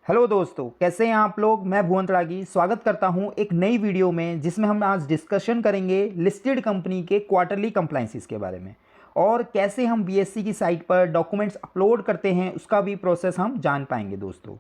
Hello दोस्तों, कैसे हैं आप लोग। मैं भुवन तड़ागी स्वागत करता हूं एक नई वीडियो में, जिसमें हम आज डिस्कशन करेंगे लिस्टेड कंपनी के क्वार्टरली कंप्लायंसेस के बारे में और कैसे हम बीएससी की साइट पर डॉक्यूमेंट्स अपलोड करते हैं, उसका भी प्रोसेस हम जान पाएंगे। दोस्तों,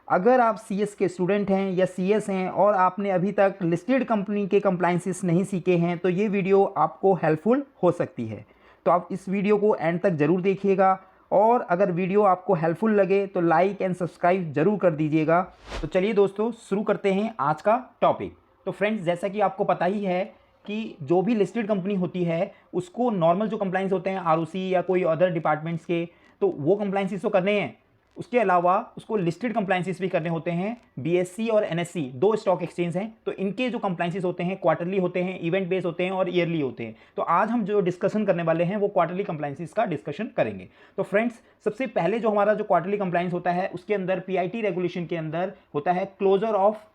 अगर आप सीएस के स्टूडेंट हैं या सीएस हैं और आपने अभी तक लिस्टेड कंपनी के कंप्लायंसेस नहीं सीखे हैं तो ये वीडियो आपको हेल्पफुल हो सकती है। तो आप इस वीडियो को एंड तक ज़रूर देखिएगा और अगर वीडियो आपको हेल्पफुल लगे तो लाइक एंड सब्सक्राइब जरूर कर दीजिएगा। तो चलिए दोस्तों, शुरू करते हैं आज का टॉपिक। तो फ्रेंड्स, जैसा कि आपको पता ही है कि जो भी लिस्टेड कंपनी होती है उसको नॉर्मल जो कंप्लाइंस होते हैं आरओसी या कोई अदर डिपार्टमेंट्स के, तो वो कंप्लाइंसेस तो करने हैं। उसके अलावा उसको लिस्टेड कंप्लाइंसेस भी करने होते हैं। बीएससी और एनएससी दो स्टॉक एक्सचेंज हैं, तो इनके जो कंप्लाइंसेस होते हैं क्वार्टरली होते हैं, इवेंट बेस्ड होते हैं और ईयरली होते हैं। तो आज हम जो डिस्कशन करने वाले हैं वो क्वार्टरली कंप्लाइंसेस का डिस्कशन करेंगे। तो फ्रेंड्स, सबसे पहले जो हमारा जो क्वार्टरली कंप्लाइंस होता है उसके अंदर पीआईटी रेगुलेशन के अंदर होता है क्लोजर ऑफ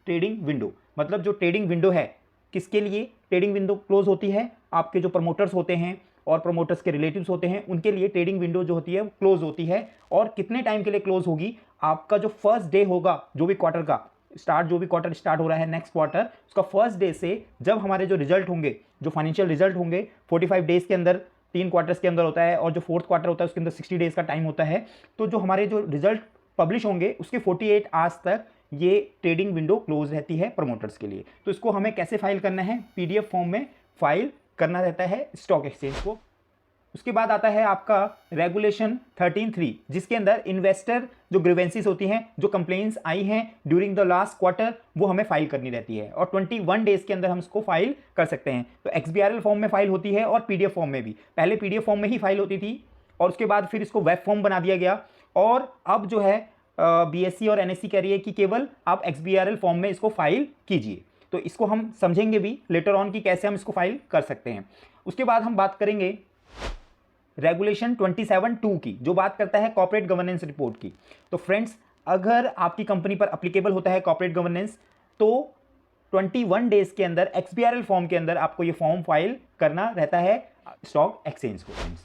ट्रेडिंग विंडो। मतलब जो ट्रेडिंग विंडो है, किसके लिए ट्रेडिंग विंडो क्लोज होती है? आपके जो प्रमोटर्स होते हैं और प्रमोटर्स के रिलेटिव्स होते हैं उनके लिए ट्रेडिंग विंडो जो होती है वो क्लोज होती है। और कितने टाइम के लिए क्लोज होगी? आपका जो फर्स्ट डे होगा, जो भी क्वार्टर का स्टार्ट, जो भी क्वार्टर स्टार्ट हो रहा है नेक्स्ट क्वार्टर, उसका फर्स्ट डे से जब हमारे जो रिजल्ट होंगे, जो फाइनेंशियल रिजल्ट होंगे 45 डेज के अंदर, 3 क्वार्टर्स के अंदर होता है और जो फोर्थ क्वार्टर होता है उसके अंदर 60 डेज का टाइम होता है। तो जो हमारे जो रिजल्ट पब्लिश होंगे उसके 48 आवर्स तक ये ट्रेडिंग विंडो क्लोज रहती है प्रमोटर्स के लिए। तो इसको हमें कैसे फाइल करना है? पीडीएफ फॉर्म में फाइल करना रहता है स्टॉक एक्सचेंज को। उसके बाद आता है आपका रेगुलेशन 13(3), जिसके अंदर इन्वेस्टर जो ग्रीवेंसीज होती हैं, जो कंप्लेंट्स आई हैं ड्यूरिंग द लास्ट क्वार्टर, वो हमें फाइल करनी रहती है और 21 डेज के अंदर हम इसको फाइल कर सकते हैं। तो एक्सबीआरएल फॉर्म में फाइल होती है और पीडीएफ फॉर्म में भी। पहले पीडीएफ फॉर्म में ही फाइल होती थी और उसके बाद फिर इसको वेब फॉर्म बना दिया गया। और अब जो है बीएससी और एनएससी कह रही है कि केवल आप एक्सबीआरएल फॉर्म में इसको फाइल कीजिए। तो इसको हम समझेंगे भी लेटर ऑन कि कैसे हम इसको फाइल कर सकते हैं। उसके बाद हम बात करेंगे रेगुलेशन 27(2) की, जो बात करता है कॉर्पोरेट गवर्नेंस रिपोर्ट की। तो फ्रेंड्स, अगर आपकी कंपनी पर एप्लीकेबल होता है कॉर्पोरेट गवर्नेंस तो 21 डेज के अंदर एक्सबीआरएल फॉर्म के अंदर आपको ये फॉर्म फाइल करना रहता है स्टॉक एक्सचेंज को। फ्रेंड्स,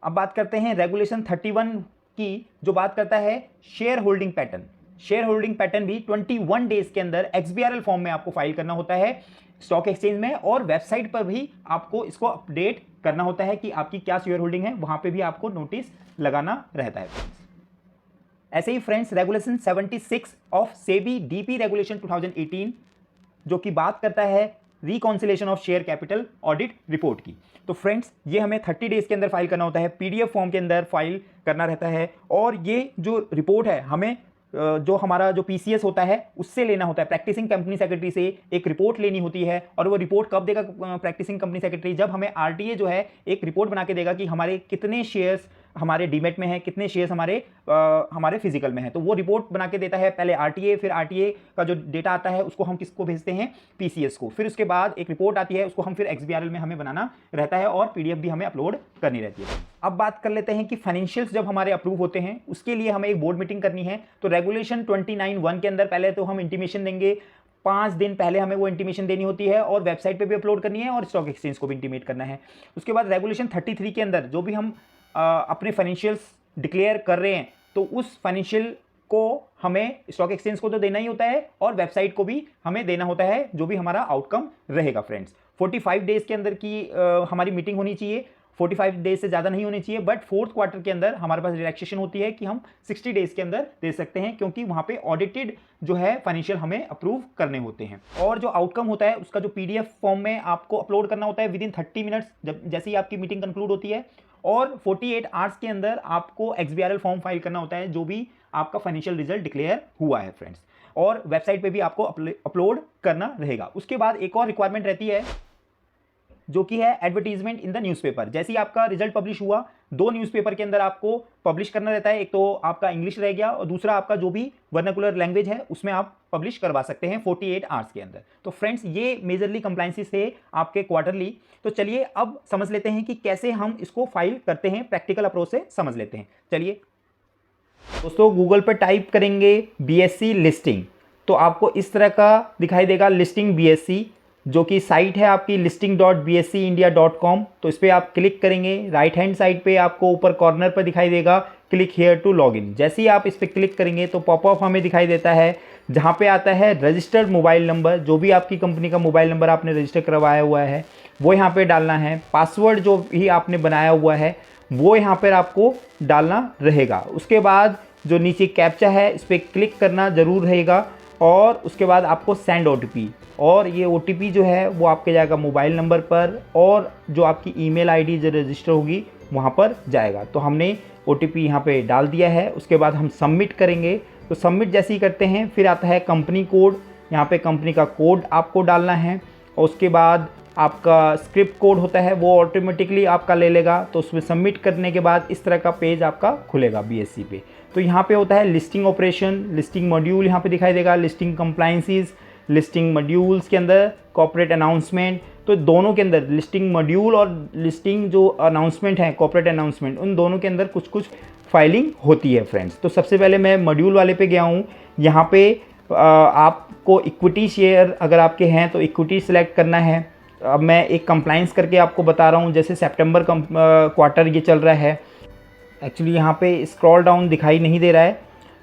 अब बात करते हैं रेगुलेशन 31 की, जो बात करता है share holding pattern. Share holding pattern भी 21 डेज के अंदर एक्सबीआरएल फॉर्म में आपको फाइल करना होता है स्टॉक एक्सचेंज में, और वेबसाइट पर भी आपको इसको अपडेट करना होता है कि आपकी क्या शेयर होल्डिंग है, वहां पे भी आपको नोटिस लगाना रहता है। ऐसे ही friends, regulation 76 of SEBI DP regulation 2018, जो कि बात करता है reconciliation of share capital audit report की। तो फ्रेंड्स, ये हमें 30 डेज के अंदर फाइल करना होता है, पीडीएफ फॉर्म के अंदर फाइल करना रहता है। और ये जो रिपोर्ट है हमें जो हमारा जो पीसीएस होता है उससे लेना होता है, प्रैक्टिसिंग कंपनी सेक्रेटरी से एक रिपोर्ट लेनी होती है। और वो रिपोर्ट कब देगा प्रैक्टिसिंग कंपनी सेक्रेटरी? जब हमें आरटीए जो है एक रिपोर्ट बना के देगा कि हमारे कितने शेयर्स हमारे डीमेट में है, कितने शेयर्स हमारे फिजिकल में है। तो वो रिपोर्ट बना के देता है पहले आरटीए, फिर आरटीए का जो डेटा आता है उसको हम किसको भेजते हैं? पीसीएस को। फिर उसके बाद एक रिपोर्ट आती है, उसको हम फिर एक्सबीआरएल में हमें बनाना रहता है और पीडीएफ भी हमें अपलोड करनी रहती है। अब बात कर लेते हैं कि फाइनेंशियल्स जब हमारे अप्रूव होते हैं उसके लिए हमें एक बोर्ड मीटिंग करनी है। तो रेगुलेशन 29(1) के अंदर पहले तो हम इंटीमेशन देंगे, 5 दिन पहले हमें वो इंटीमेशन देनी होती है और वेबसाइट पे भी अपलोड करनी है और स्टॉक एक्सचेंज को भी इंटीमेट करना है। उसके बाद रेगुलेशन 33 के अंदर जो भी हम अपने फाइनेंशियल्स डिक्लेयर कर रहे हैं तो उस फाइनेंशियल को हमें स्टॉक एक्सचेंज को तो देना ही होता है और वेबसाइट को भी हमें देना होता है, जो भी हमारा आउटकम रहेगा। फ्रेंड्स, 45 डेज के अंदर की हमारी मीटिंग होनी चाहिए, 45 डेज से ज़्यादा नहीं होनी चाहिए। बट फोर्थ क्वार्टर के अंदर हमारे पास रिलैक्सेशन होती है कि हम 60 डेज के अंदर दे सकते हैं, क्योंकि वहाँ पे ऑडिटेड जो है फाइनेंशियल हमें अप्रूव करने होते हैं। और जो आउटकम होता है उसका जो पीडीएफ फॉर्म में आपको अपलोड करना होता है विदिन 30 मिनट्स, जब जैसे ही आपकी मीटिंग कंक्लूड होती है। और 48 आवर्स के अंदर आपको एक्सबीआरएल फॉर्म फाइल करना होता है, जो भी आपका फाइनेंशियल रिजल्ट डिक्लेयर हुआ है फ्रेंड्स, और वेबसाइट पे भी आपको अपलोड करना रहेगा। उसके बाद एक और रिक्वायरमेंट रहती है जो कि है एडवर्टीजमेंट इन द न्यूज़पेपर। जैसे ही आपका रिजल्ट पब्लिश हुआ, 2 न्यूज़पेपर के अंदर आपको पब्लिश करना रहता है। एक तो आपका इंग्लिश रह गया और दूसरा आपका जो भी वर्नाकुलर लैंग्वेज है उसमें आप पब्लिश करवा सकते हैं 48 आवर्स के अंदर। तो फ्रेंड्स, ये मेजरली कंप्लायंसेस थे आपके क्वार्टरली। तो चलिए अब समझ लेते हैं कि कैसे हम इसको फाइल करते हैं, प्रैक्टिकल अप्रोच से समझ लेते हैं। चलिए दोस्तों, गूगल पर टाइप करेंगे बीएससी लिस्टिंग, तो आपको इस तरह का दिखाई देगा लिस्टिंग बीएससी। जो कि साइट है आपकी listing.bscindia.com। तो इस पर आप क्लिक करेंगे, राइट हैंड साइड पे आपको ऊपर कॉर्नर पर दिखाई देगा क्लिक हेयर टू लॉगिन। जैसे ही आप इस पर क्लिक करेंगे तो पॉपअप हमें दिखाई देता है जहाँ पे आता है रजिस्टर्ड मोबाइल नंबर। जो भी आपकी कंपनी का मोबाइल नंबर आपने रजिस्टर करवाया हुआ है वो यहाँ पे डालना है। पासवर्ड जो भी आपने बनाया हुआ है वो यहाँ पर आपको डालना रहेगा। उसके बाद जो नीचे कैप्चा है इस पर क्लिक करना ज़रूर रहेगा और उसके बाद आपको सेंड OTP, और ये OTP जो है वो आपके जाएगा मोबाइल नंबर पर और जो आपकी ईमेल आईडी जो रजिस्टर होगी वहाँ पर जाएगा। तो हमने OTP यहाँ पे डाल दिया है। उसके बाद हम सबमिट करेंगे। तो सबमिट जैसे ही करते हैं फिर आता है कंपनी कोड। यहाँ पे कंपनी का कोड आपको डालना है और उसके बाद आपका स्क्रिप्ट कोड होता है वो ऑटोमेटिकली आपका ले लेगा। तो उसमें सबमिट करने के बाद इस तरह का पेज आपका खुलेगा BSC पे। तो यहाँ पे होता है लिस्टिंग ऑपरेशन, लिस्टिंग मॉड्यूल यहाँ पे दिखाई देगा, लिस्टिंग कंप्लायंसेस, लिस्टिंग मॉड्यूल्स के अंदर कॉर्पोरेट अनाउंसमेंट। तो दोनों के अंदर लिस्टिंग मॉड्यूल और लिस्टिंग जो अनाउंसमेंट है कॉर्पोरेट अनाउंसमेंट, उन दोनों के अंदर कुछ कुछ फाइलिंग होती है फ्रेंड्स। तो सबसे पहले मैं मॉड्यूल वाले पे गया हूँ। यहाँ पे आपको इक्विटी शेयर अगर आपके हैं तो इक्विटी सिलेक्ट करना है। अब मैं एक कंप्लायंस करके आपको बता रहा हूँ। जैसे सितंबर क्वार्टर ये चल रहा है, एक्चुअली यहाँ पे स्क्रॉल डाउन दिखाई नहीं दे रहा है,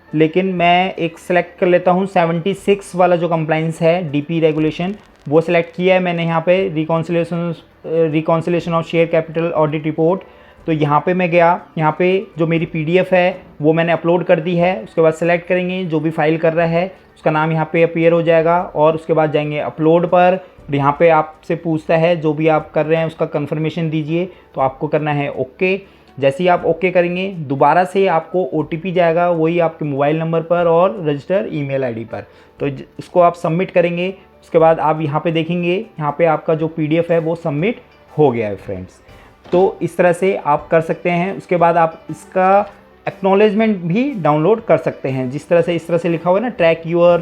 लेकिन मैं एक सिलेक्ट कर लेता हूँ 76 वाला जो कंप्लायंस है DP रेगुलेशन वो सिलेक्ट किया है मैंने। यहाँ पे reconciliation of share capital audit report. तो यहाँ पे मैं गया, यहाँ पे जो मेरी PDF है वो मैंने अपलोड कर दी है। उसके बाद सेलेक्ट करेंगे, जो भी फाइल कर रहा है उसका नाम यहाँ पे अपीयर हो जाएगा और उसके बाद जाएंगे अपलोड पर। यहाँ पे आपसे पूछता है जो भी आप कर रहे हैं उसका कंफर्मेशन दीजिए, तो आपको करना है ओके। जैसे ही आप ओके करेंगे दोबारा से आपको OTP जाएगा वही आपके मोबाइल नंबर पर और रजिस्टर ईमेल आईडी पर। तो इसको आप सबमिट करेंगे। उसके बाद आप यहाँ पे देखेंगे यहाँ पे आपका जो PDF है वो सबमिट हो गया है फ्रेंड्स। तो इस तरह से आप कर सकते हैं। उसके बाद आप इसका एक्नॉलेजमेंट भी डाउनलोड कर सकते हैं। जिस तरह से इस तरह से लिखा हुआ है ना ट्रैक यूअर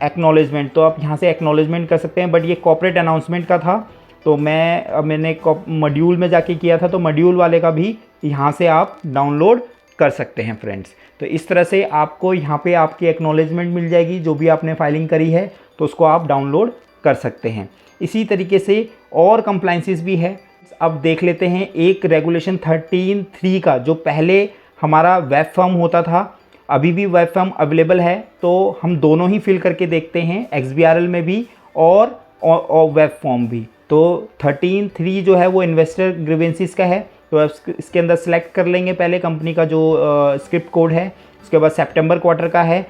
एक्नॉलेजमेंट, तो आप यहाँ से एक्नॉलेजमेंट कर सकते हैं। बट ये कॉर्पोरेट अनाउंसमेंट का था तो मैंने मॉड्यूल में जाके किया था, तो मॉड्यूल वाले का भी यहाँ से आप डाउनलोड कर सकते हैं फ्रेंड्स। तो इस तरह से आपको यहाँ पे आपकी एक्नॉलेजमेंट मिल जाएगी। जो भी आपने फाइलिंग करी है तो उसको आप डाउनलोड कर सकते हैं। इसी तरीके से और कंप्लायंसेस भी है। अब देख लेते हैं एक रेगुलेशन 13(3) का, जो पहले हमारा वेब फॉर्म होता था, अभी भी वेब फॉर्म अवेलेबल है। तो हम दोनों ही फिल करके देखते हैं, XBRL में भी और वेब फॉर्म भी। तो 13(3) जो है वो इन्वेस्टर ग्रीवेंसेस का है। तो इसके अंदर सेलेक्ट कर लेंगे पहले कंपनी का जो स्क्रिप्ट कोड है। उसके बाद सितंबर क्वार्टर का है।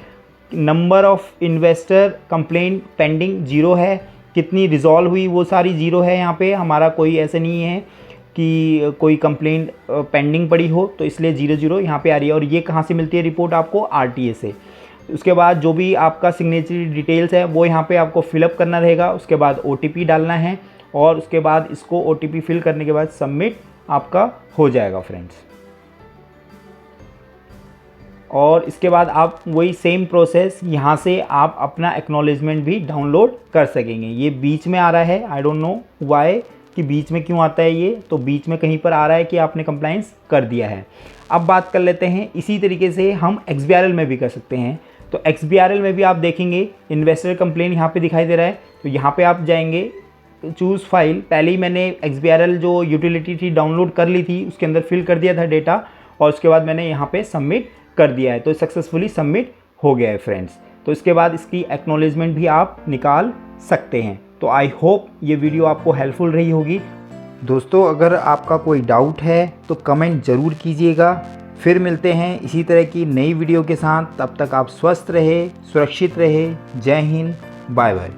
Number of investor complaint pending 0 है, कितनी रिजॉल्व हुई वो सारी 0 है। यहाँ पे हमारा कोई ऐसे नहीं है कि कोई कंप्लेंट पेंडिंग पड़ी हो, तो इसलिए 0 यहाँ पे आ रही है। और ये कहाँ से मिलती है रिपोर्ट आपको? RTA से। उसके बाद जो भी आपका सिग्नेचर डिटेल्स है वो यहाँ पे आपको फिलअप करना रहेगा। उसके बाद OTP डालना है और उसके बाद इसको OTP फिल करने के बाद सबमिट आपका हो जाएगा फ्रेंड्स। और इसके बाद आप वही सेम प्रोसेस यहाँ से आप अपना एक्नॉलेजमेंट भी डाउनलोड कर सकेंगे। ये बीच में आ रहा है, आई डोंट नो वाई कि बीच में क्यों आता है ये, तो बीच में कहीं पर आ रहा है कि आपने कंप्लायंस कर दिया है। अब बात कर लेते हैं, इसी तरीके से हम XBRL में भी कर सकते हैं। तो XBRL में भी आप देखेंगे इन्वेस्टर कंप्लेंट यहाँ पे दिखाई दे रहा है। तो यहाँ पे आप जाएंगे चूज़ फाइल। पहले ही मैंने XBRL जो यूटिलिटी थी डाउनलोड कर ली थी, उसके अंदर फिल कर दिया था डेटा और उसके बाद मैंने यहाँ पे सबमिट कर दिया है। तो सक्सेसफुली सबमिट हो गया है फ्रेंड्स। तो इसके बाद इसकी एक्नॉलेजमेंट भी आप निकाल सकते हैं। तो आई होप ये वीडियो आपको हेल्पफुल रही होगी। दोस्तों अगर आपका कोई डाउट है तो कमेंट ज़रूर कीजिएगा। फिर मिलते हैं इसी तरह की नई वीडियो के साथ। तब तक आप स्वस्थ रहे, सुरक्षित रहे। जय हिंद, बाय बाय।